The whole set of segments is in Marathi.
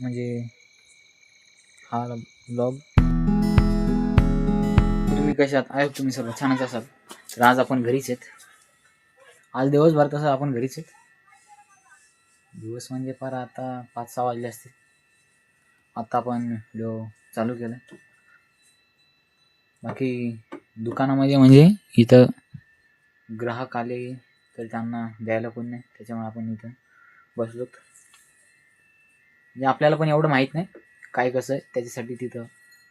म्हणजे हा ब्लॉग. तुम्ही कशात आहे? तुम्ही सर्व छानच असाल. तर आज आपण घरीच आहेत. आज दिवसभर तसं आपण घरीच आहेत. दिवस म्हणजे फार आता 5-6 वाजले असतील. आता आपण व्हिडिओ चालू केला. बाकी दुकानामध्ये म्हणजे इथं ग्राहक आले तर त्यांना द्यायला कोण नाही, त्याच्यामुळे आपण इथं बसलोत. म्हणजे आपल्याला पण एवढं माहीत नाही काय कसं आहे, त्याच्यासाठी तिथं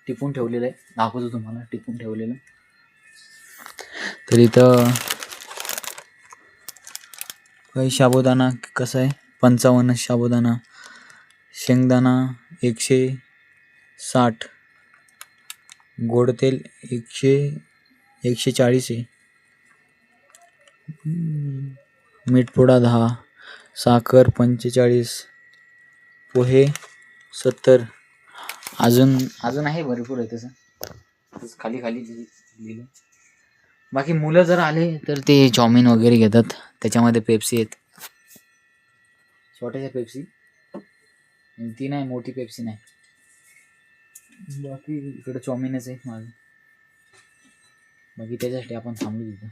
टिपून ठेवलेलं आहे. दाखवतो तुम्हाला टिपून ठेवलेलं. तर इथं काही साबुदाणा कसं आहे, 55 साबुदाणा, शेंगदाणा 160, गोड तेल 140 आहे, मीठ पुडा 10, साखर 45, पोहे 70. अजून आहे भरपूर आहे तसं खाली लिहिलं. बाकी मुलं जर आले तर ते चाऊमिन वगैरे घेतात. त्याच्यामध्ये पेप्सी आहेत, छोट्याशा पेप्सी, ती नाही मोठी पेप्सी नाही. बाकी इकडे चाऊमिनच आहे माझं. बाकी त्याच्यासाठी आपण थांबलो तिथं.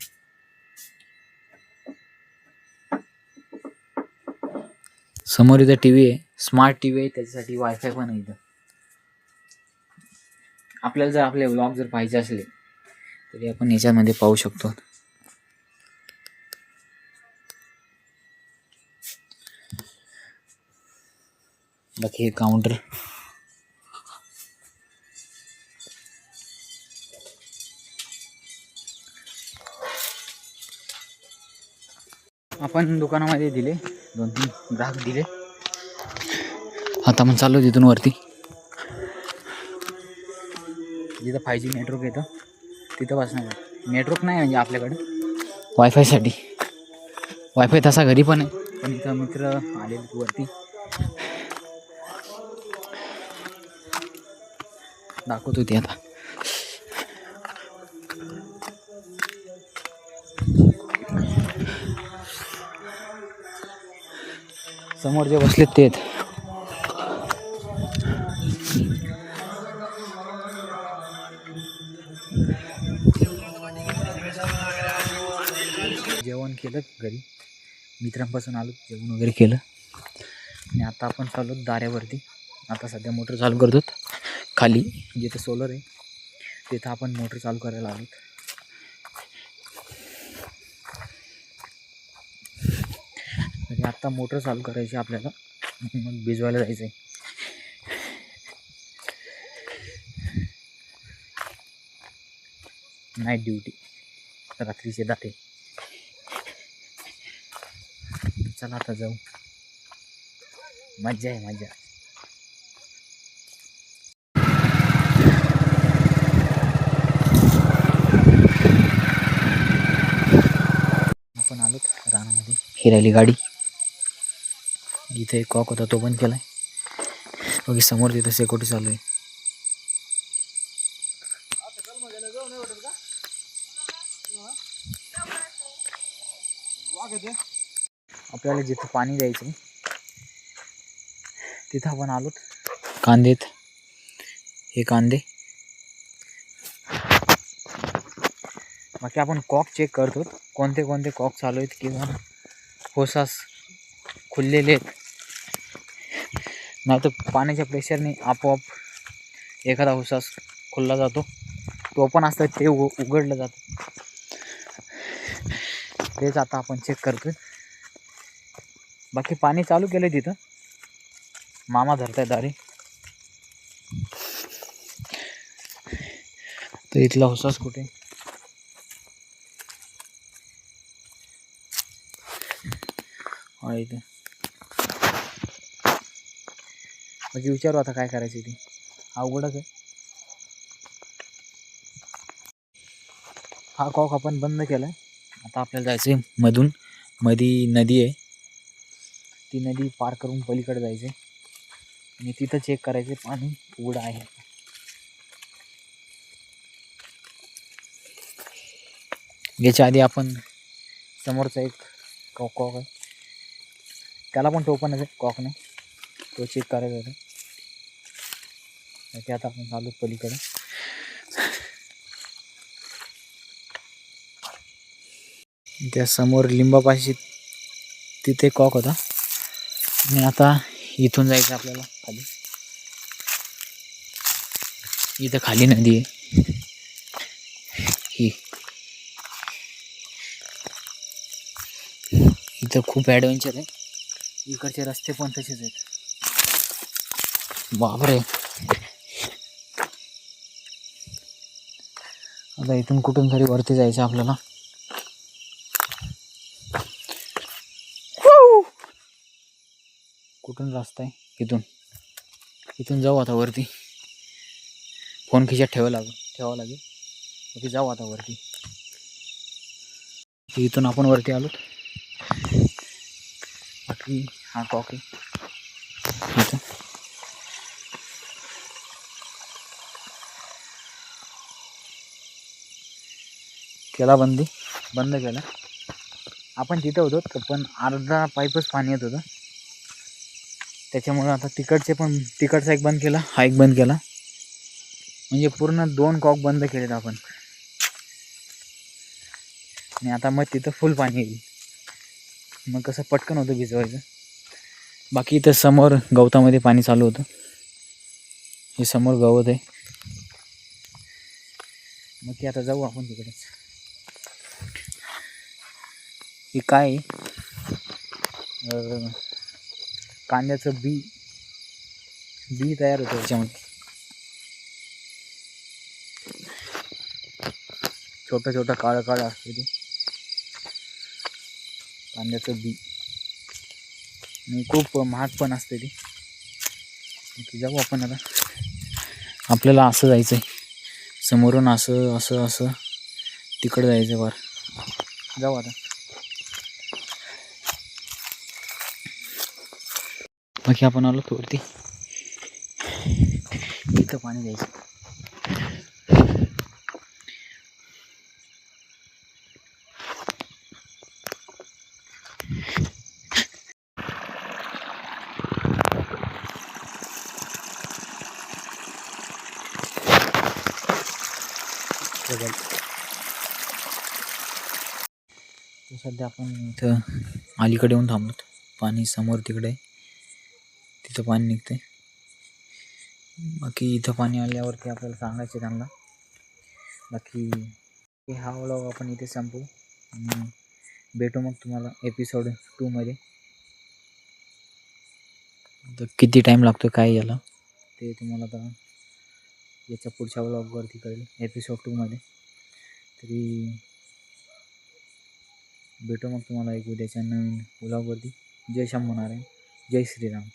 समोर इथं टीव्ही आहे, स्मार्ट टीव्ही आहे, त्याच्यासाठी वायफाय पण आहे इथं. आपल्याला जर आपले व्लॉग जर पाहिजे असले तरी आपण याच्यामध्ये पाहू शकतो. बाकी हे काउंटर, आपण दुकानामध्ये दिले, 2-3 ग्राहक दिले. आता आपण चाललो तिथून वरती, जिथं 5G नेटवर्क येतं तिथं बसणार. नेटवर्क नाही म्हणजे आपल्याकडे वायफायसाठी. वायफाय तसा घरी पण आहे, पण इथं मित्र आलेले वरती. दाखवत होती आता. समोर जे बसलेत ते आहेत. जेवण केलं घरी, मित्रांपासून आलो, जेवण वगैरे केलं आणि आता आपण चाललो दाऱ्यावरती. आता सध्या मोटर चालू करतो खाली, जिथं सोलर आहे तिथं आपण मोटर चालू करायला आलो. तरी आत्ता मोटर चालू करायची आपल्याला, मग भिजवायला जायचं आहे. नाईट ड्युटी, रात्रीचे दाटे. चला आता जाऊ, मज्जा आहे मज्जा. आपण आलोत रानामध्ये फिरायली. गाडी जिथे एक कॉक होता तो बंद केलाय. बाकी समोर तिथं सेक्युरिटी चालू आहे. आपल्याला जिथं पाणी द्यायचं आहे तिथं आपण आलोत. कांदेत, हे कांदे. बाकी आपण कॉक चेक करतो, कोणते कोणते कॉक चालू आहेत किंवा होसास खुललेले आहेत. नाही तर पाण्याच्या प्रेशरने आपोआप एखादा होसास खुलला जातो, तो पण असतं ते उघडलं जातं. तेच आता आपण चेक करतोय. बाकी पाणी चालू केलं तिथं, मामा धरताय दारे. तर इथला होसास कुठे? हा इथे. बाकी विचारू आता काय करायचं ते, अवघडच आहे. हा कॉक आपण बंद केलाय. आता आपल्याला जायचं आहे मधी नदी आहे, ती नदी पार करून पलीकडे जायचं आणि तिथं चेक करायचे पाणी उघडं आहे. याच्या आधी आपण समोरचा एक कॉक आहे, त्याला पण टोपणच आहे, कॉक नाही, तो चेक करायचा होता. ते आता आपण चालू पलीकडे. त्या समोर लिंबापाशी तिथे कॉक होता आणि आता इथून जायचं आपल्याला खाली. इथं खाली नदी आहे ही. इथं खूप ॲडव्हेंचर आहे. इकडचे रस्ते पण तसेच आहेत. बापरे. आता इथून कुठून तरी वरती जायचं आपल्याला. कुठून रस्ता आहे? इथून जाऊ आता वरती. फोन खिशात ठेवावं लागेल. ओके, जाऊ आता वरती. इथून आपण वरती आलो. बाकी हा कॉक आहे इथं. केला बंद केला. आपण तिथं होतो पण अर्धा पाईपच पाणी येत होतं. त्याच्यामुळे आता तिकडचा एक बंद केला, हा एक बंद केला. म्हणजे पूर्ण 2 कॉक बंद केलेत आपण. आणि आता मग तिथं फुल पाणी येईल. मग कसं पटकन होतं भिजवायचं. बाकी इथं समोर गवतामध्ये पाणी चालू होतं. हे समोर गवत आहे. मग की आता जाऊ आपण तिकडेच. हे काय कांद्याचं बी तयार होतं याच्यामध्ये. छोटं काळं असतं ते कांद्याचं बी. आणि खूप महाग पण असते ती. जाऊ आपण आता. आपल्याला असं जायचं आहे समोरून, असं तिकडे जायचं वर. जाऊ आता. बाकी आपण आलो वरती. इथं पाणी द्यायचं. सध्या आपण इथं अलीकडे येऊन थांबलो. पाणी समोर तिकडे आहे, तिथं पाणी निघतंय. बाकी इथं पाणी आल्यावरती आपल्याला सांगायचं त्यांना. बाकी हा व्लॉग आपण इथे संपवू आणि भेटू मग तुम्हाला एपिसोड 2 मध्ये. तर किती टाईम लागतो काय याला ते तुम्हाला आता याच्या पुढच्या व्लॉगवरती कळेल, एपिसोड 2 मध्ये. तरी भेटू मग तुम्हाला एक उद्याच्या नवीन व्लॉगवरती. जय शंभू नारायण, जय श्रीराम.